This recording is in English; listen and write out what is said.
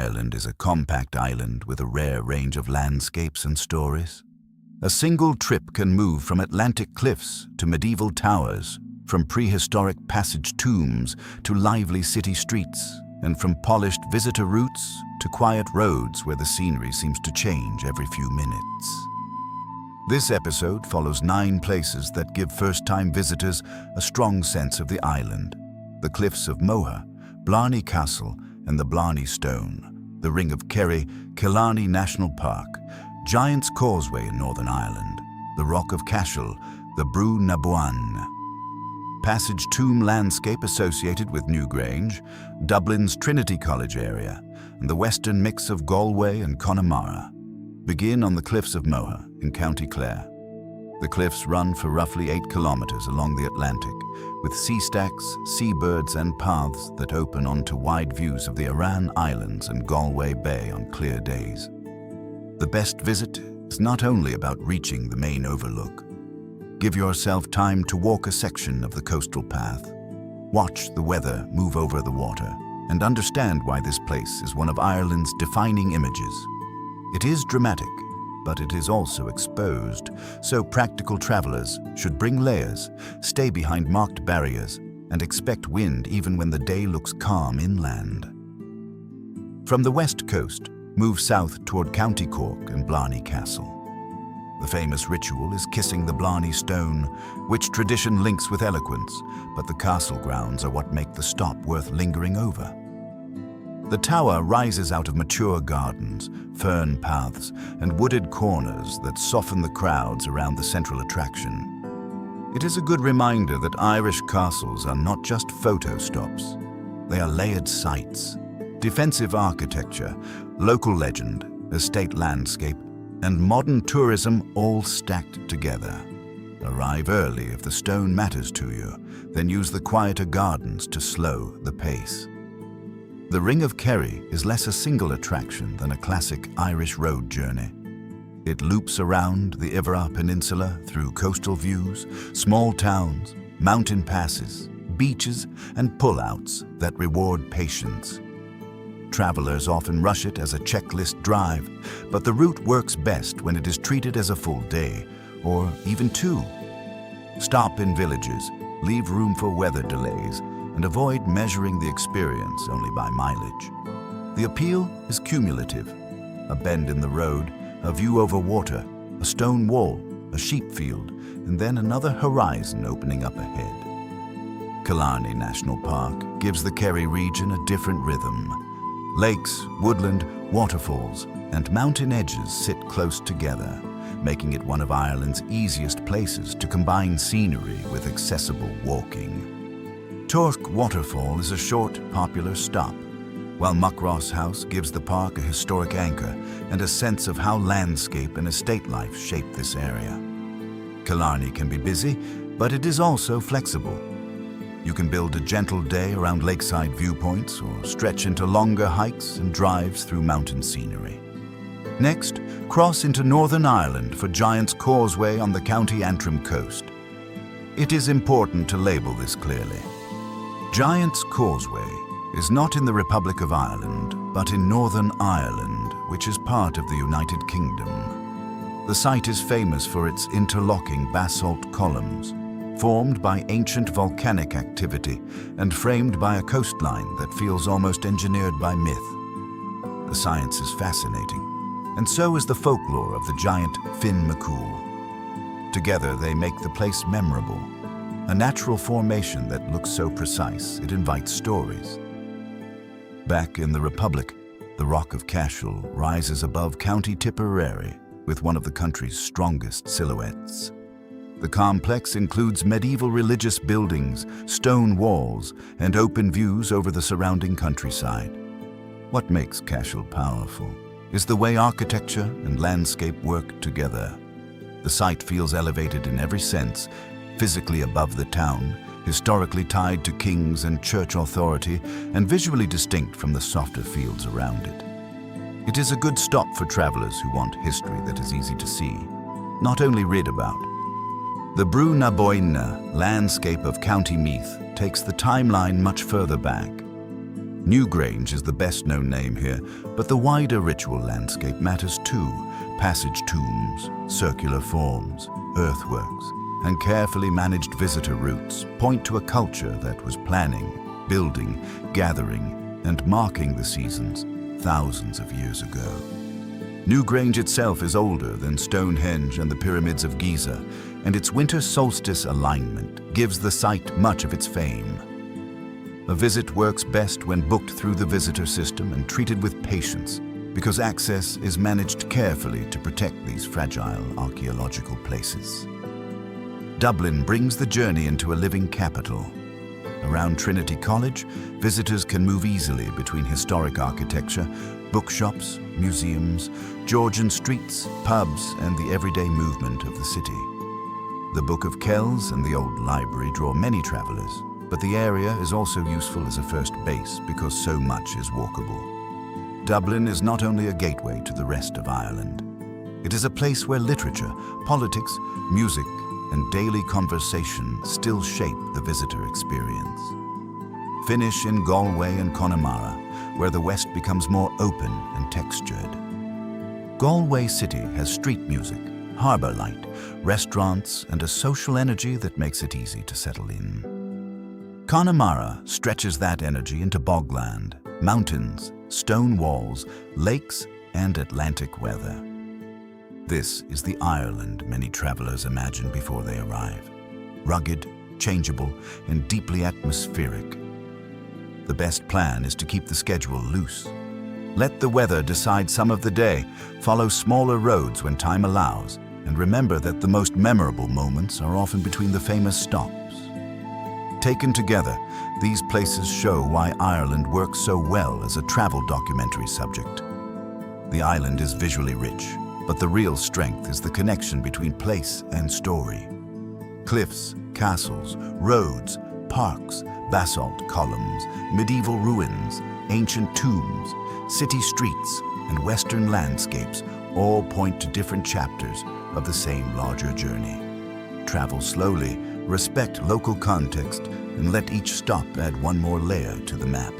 Ireland is a compact island with a rare range of landscapes and stories. A single trip can move from Atlantic cliffs to medieval towers, from prehistoric passage tombs to lively city streets, and from polished visitor routes to quiet roads where the scenery seems to change every few minutes. This episode follows 9 places that give first-time visitors a strong sense of the island: the cliffs of Moher, Blarney Castle and the Blarney Stone, the Ring of Kerry, Killarney National Park, Giant's Causeway in Northern Ireland, the Rock of Cashel, the Brú na Bóinne, Passage Tomb landscape associated with Newgrange, Dublin's Trinity College area, and the western mix of Galway and Connemara. Begin on the cliffs of Moher in County Clare. The cliffs run for roughly 8 kilometers along the Atlantic, with sea stacks, seabirds and paths that open onto wide views of the Aran Islands and Galway Bay on clear days. The best visit is not only about reaching the main overlook. Give yourself time to walk a section of the coastal path. Watch the weather move over the water and understand why this place is one of Ireland's defining images. It is dramatic, but it is also exposed, so practical travelers should bring layers, stay behind marked barriers, and expect wind even when the day looks calm inland. From the west coast, move south toward County Cork and Blarney Castle. The famous ritual is kissing the Blarney Stone, which tradition links with eloquence, but the castle grounds are what make the stop worth lingering over. The tower rises out of mature gardens, fern paths, and wooded corners that soften the crowds around the central attraction. It is a good reminder that Irish castles are not just photo stops. They are layered sites, defensive architecture, local legend, estate landscape, and modern tourism all stacked together. Arrive early if the stone matters to you, then use the quieter gardens to slow the pace. The Ring of Kerry is less a single attraction than a classic Irish road journey. It loops around the Iveragh Peninsula through coastal views, small towns, mountain passes, beaches, and pullouts that reward patience. Travelers often rush it as a checklist drive, but the route works best when it is treated as a full day, or even 2. Stop in villages, leave room for weather delays, and avoid measuring the experience only by mileage. The appeal is cumulative: a bend in the road, a view over water, a stone wall, a sheep field, and then another horizon opening up ahead. Killarney National Park gives the Kerry region a different rhythm. Lakes, woodland, waterfalls, and mountain edges sit close together, making it one of Ireland's easiest places to combine scenery with accessible walking. Torc Waterfall is a short, popular stop, while Muckross House gives the park a historic anchor and a sense of how landscape and estate life shape this area. Killarney can be busy, but it is also flexible. You can build a gentle day around lakeside viewpoints or stretch into longer hikes and drives through mountain scenery. Next, cross into Northern Ireland for Giant's Causeway on the County Antrim coast. It is important to label this clearly. Giant's Causeway is not in the Republic of Ireland, but in Northern Ireland, which is part of the United Kingdom. The site is famous for its interlocking basalt columns, formed by ancient volcanic activity and framed by a coastline that feels almost engineered by myth. The science is fascinating, and so is the folklore of the giant Finn McCool. Together they make the place memorable, a natural formation that looks so precise it invites stories. Back in the Republic, the Rock of Cashel rises above County Tipperary with one of the country's strongest silhouettes. The complex includes medieval religious buildings, stone walls, and open views over the surrounding countryside. What makes Cashel powerful is the way architecture and landscape work together. The site feels elevated in every sense, physically above the town, historically tied to kings and church authority, and visually distinct from the softer fields around it. It is a good stop for travelers who want history that is easy to see, not only read about. The Brú na Bóinne landscape of County Meath takes the timeline much further back. Newgrange is the best-known name here, but the wider ritual landscape matters too. Passage tombs, circular forms, earthworks, and carefully managed visitor routes point to a culture that was planning, building, gathering, and marking the seasons thousands of years ago. Newgrange itself is older than Stonehenge and the pyramids of Giza, and its winter solstice alignment gives the site much of its fame. A visit works best when booked through the visitor system and treated with patience, because access is managed carefully to protect these fragile archaeological places. Dublin brings the journey into a living capital. Around Trinity College, visitors can move easily between historic architecture, bookshops, museums, Georgian streets, pubs, and the everyday movement of the city. The Book of Kells and the Old Library draw many travelers, but the area is also useful as a first base because so much is walkable. Dublin is not only a gateway to the rest of Ireland. It is a place where literature, politics, music, and daily conversation still shape the visitor experience. Finish in Galway and Connemara, where the West becomes more open and textured. Galway City has street music, harbour light, restaurants, and a social energy that makes it easy to settle in. Connemara stretches that energy into bogland, mountains, stone walls, lakes, and Atlantic weather. This is the Ireland many travelers imagine before they arrive. Rugged, changeable, and deeply atmospheric. The best plan is to keep the schedule loose. Let the weather decide some of the day, follow smaller roads when time allows, and remember that the most memorable moments are often between the famous stops. Taken together, these places show why Ireland works so well as a travel documentary subject. The island is visually rich, but the real strength is the connection between place and story. Cliffs, castles, roads, parks, basalt columns, medieval ruins, ancient tombs, city streets, and western landscapes all point to different chapters of the same larger journey. Travel slowly, respect local context, and let each stop add one more layer to the map.